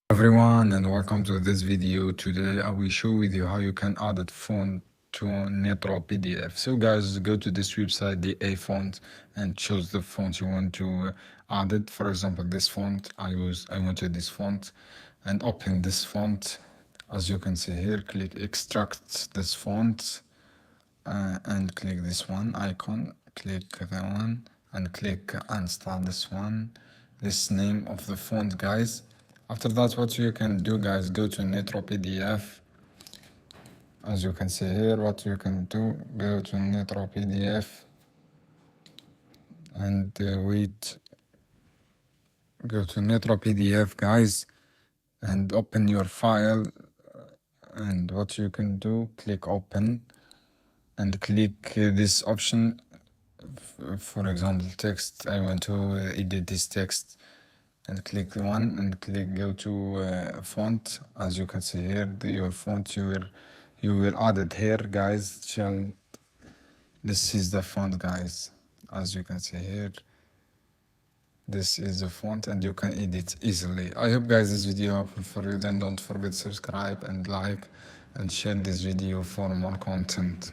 Everyone, and welcome to this video. Today I will show with you how you can add a font to Nitro PDF. So guys, go to this website, the A font, and choose the font you want to add it. For example, this font I wanted this font, and open this font. As you can see here, click extract this font, and click this one icon, click the one, and click install this one, this name of the font, guys. After that, what you can do, guys, go to Nitro PDF. As you can see here, what you can do, go to Nitro PDF and wait. Go to Nitro PDF, guys, and open your file. And what you can do, click open and click this option. For example, text. I want to edit this text, and click one and click go to font. As you can see here, your font you will add it here, guys. This is the font, guys. As you can see here, this is the font, and you can edit easily. I hope, guys, this video helpful for you. Then don't forget to subscribe and like and share this video for more content.